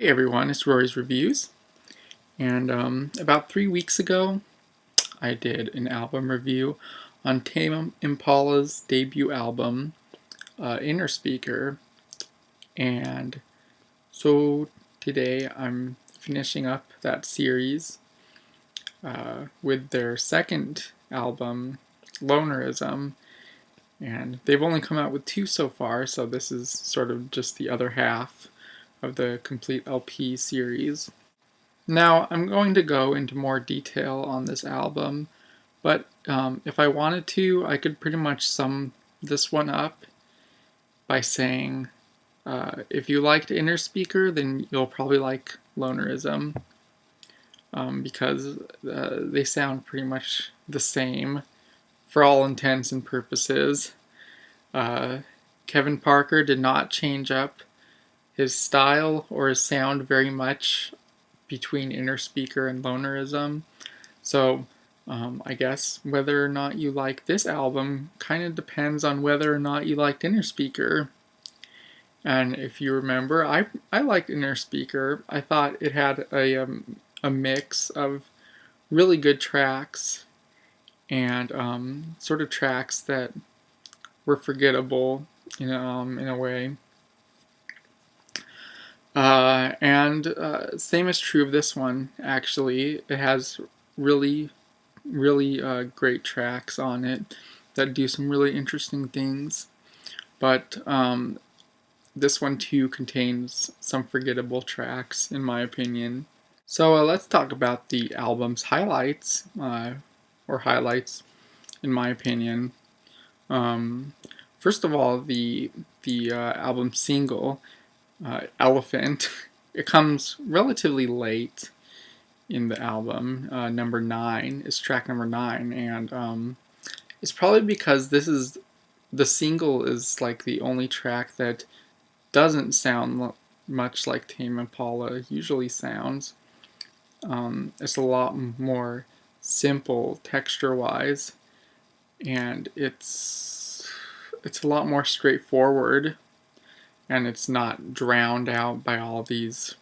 Hey everyone, it's Rory's Reviews, and about 3 weeks ago I did an album review on Tame Impala's debut album, Inner Speaker, and so today I'm finishing up that series with their second album, Lonerism, and they've only come out with two so far, so this is sort of just the other half of the complete LP series. Now, I'm going to go into more detail on this album, but if I wanted to, I could pretty much sum this one up by saying if you liked Inner Speaker, then you'll probably like Lonerism, because they sound pretty much the same for all intents and purposes. Kevin Parker did not change up his style or his sound very much between Inner Speaker and Lonerism. So I guess whether or not you like this album kind of depends on whether or not you liked Inner Speaker. And if you remember, I liked Inner Speaker. I thought it had a mix of really good tracks and sort of tracks that were forgettable in a way. And same is true of this one, actually. It has really great tracks on it that do some really interesting things. But this one too contains some forgettable tracks, in my opinion. So let's talk about the album's highlights, or highlights, in my opinion. First of all, the album single, Elephant. It comes relatively late in the album. Number 9 is track number 9, and it's probably because the single is like the only track that doesn't sound much like Tame Impala usually sounds. It's a lot more simple texture-wise, and it's a lot more straightforward. And it's not drowned out by all these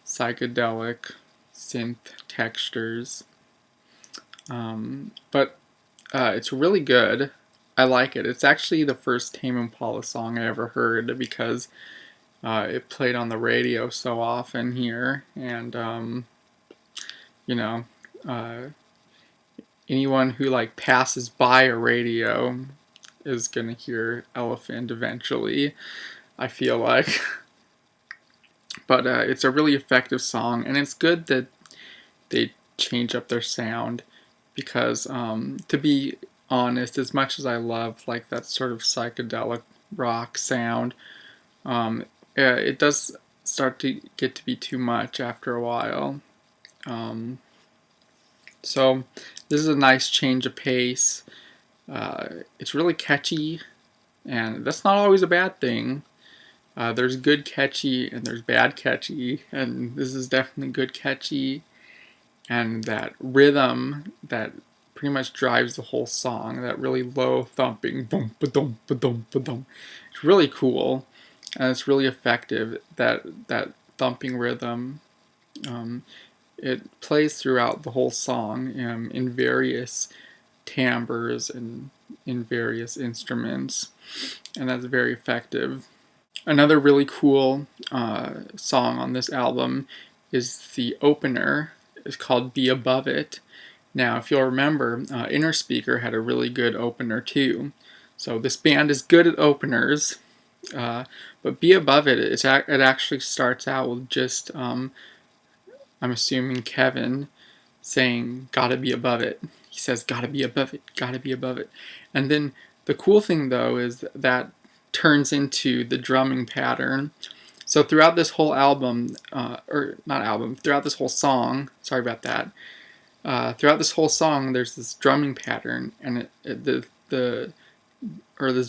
psychedelic synth textures. But it's really good. I like it. It's actually the first Tame Impala song I ever heard because it played on the radio so often here. And, you know, anyone who like passes by a radio is gonna hear Elephant eventually, I feel like. But it's a really effective song, and it's good that they change up their sound because, to be honest, as much as I love like that sort of psychedelic rock sound, it does start to get to be too much after a while. So this is a nice change of pace. It's really catchy, and that's not always a bad thing. There's good catchy and there's bad catchy, and this is definitely good catchy. And that rhythm that pretty much drives the whole song, that really low thumping, boom, ba-dum, ba-dum, ba-dum. It's really cool, and it's really effective. That thumping rhythm, it plays throughout the whole song in various timbres and in various instruments, and that's very effective. Another really cool song on this album is the opener. It's called Be Above It. Now, if you'll remember, Inner Speaker had a really good opener too. So this band is good at openers, but Be Above It, it actually starts out with just, I'm assuming, Kevin saying, gotta be above it. He says, gotta be above it, gotta be above it. And then the cool thing though is that turns into the drumming pattern. So throughout this whole album, throughout this whole song, sorry about that, throughout this whole song there's this drumming pattern, and this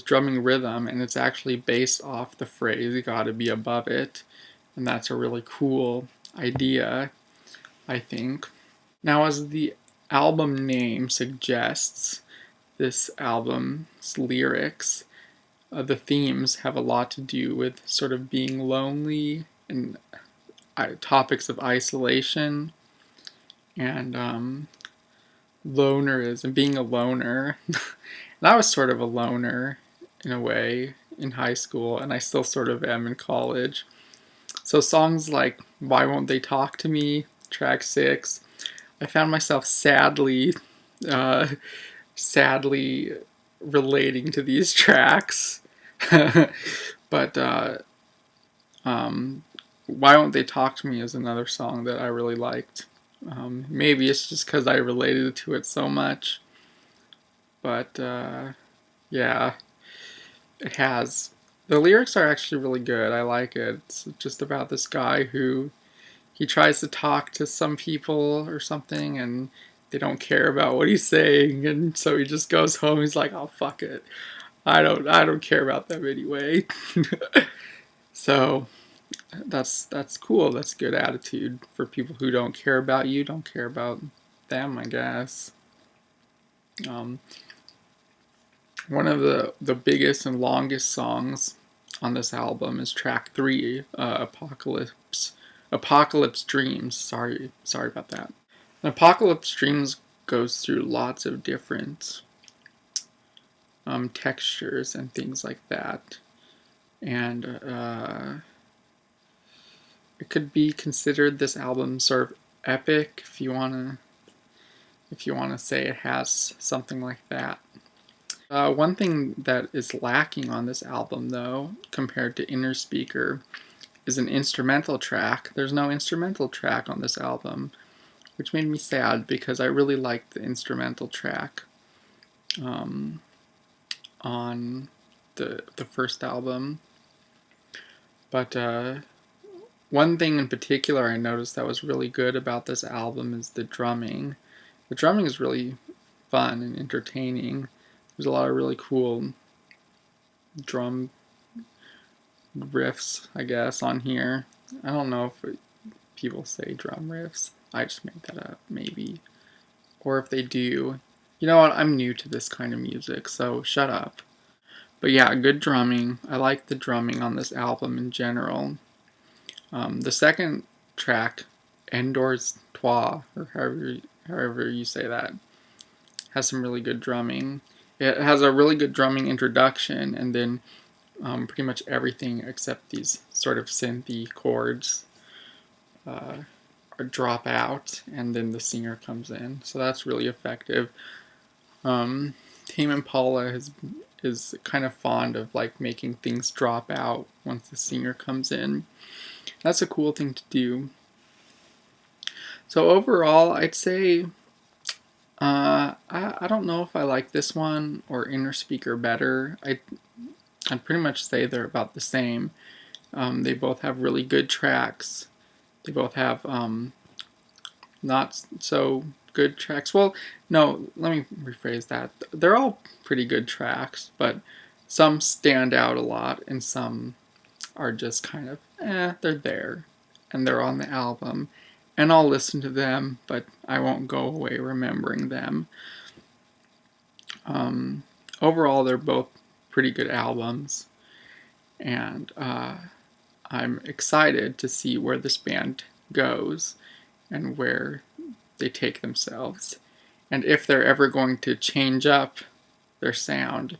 drumming rhythm, and it's actually based off the phrase, you gotta be above it, and that's a really cool idea, I think. Now, as the album name suggests, this album's lyrics, the themes have a lot to do with sort of being lonely and topics of isolation and lonerism, being a loner. And I was sort of a loner in a way in high school, and I still sort of am in college. So songs like Why Won't They Talk to Me, track 6, I found myself uh, sadly relating to these tracks. But Why Won't They Talk to Me is another song that I really liked. Maybe it's just because I related to it so much. But yeah, it has. The lyrics are actually really good. I like it. It's just about this guy who he tries to talk to some people or something, and they don't care about what he's saying, and so he just goes home. He's like, "Oh fuck it, I don't care about them anyway." So that's cool. That's good attitude for people who don't care about you, don't care about them, I guess. Um, One of the biggest and longest songs on this album is track 3, Apocalypse Dreams. Sorry about that. Apocalypse Dreams goes through lots of different textures and things like that, and it could be considered this album sort of epic if you wanna say it has something like that. One thing that is lacking on this album, though, compared to Inner Speaker, is an instrumental track. There's no instrumental track on this album, which made me sad because I really liked the instrumental track on the first album. But one thing in particular I noticed that was really good about this album is the drumming. The drumming is really fun and entertaining. There's a lot of really cool drum riffs, I guess, on here. I don't know if people say drum riffs. I just made that up, maybe. Or if they do. You know what? I'm new to this kind of music, so shut up. But yeah, good drumming. I like the drumming on this album in general. The second track, Endors Toi, or however you say that, has some really good drumming. It has a really good drumming introduction, and then pretty much everything except these sort of synthy chords drop out, and then the singer comes in. So that's really effective. Tame Impala is kind of fond of like making things drop out once the singer comes in. That's a cool thing to do. So overall, I'd say I don't know if I like this one or Inner Speaker better. I'd pretty much say they're about the same. They both have really good tracks. They both have not so good tracks. Well, no, let me rephrase that. They're all pretty good tracks, but some stand out a lot and some are just kind of, they're there. And they're on the album. And I'll listen to them, but I won't go away remembering them. Overall, they're both pretty good albums. And I'm excited to see where this band goes and where they take themselves. And if they're ever going to change up their sound,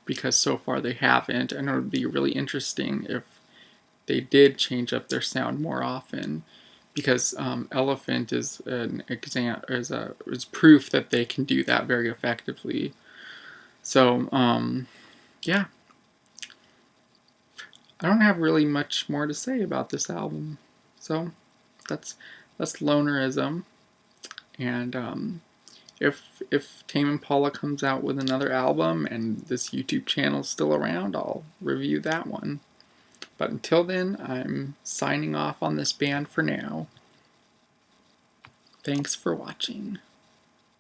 because so far they haven't, and it would be really interesting if they did change up their sound more often, because Elephant is an is proof that they can do that very effectively. So yeah, I don't have really much more to say about this album. So that's Lonerism, and if Tame Impala comes out with another album and this YouTube channel's still around, I'll review that one. But until then, I'm signing off on this band for now. Thanks for watching.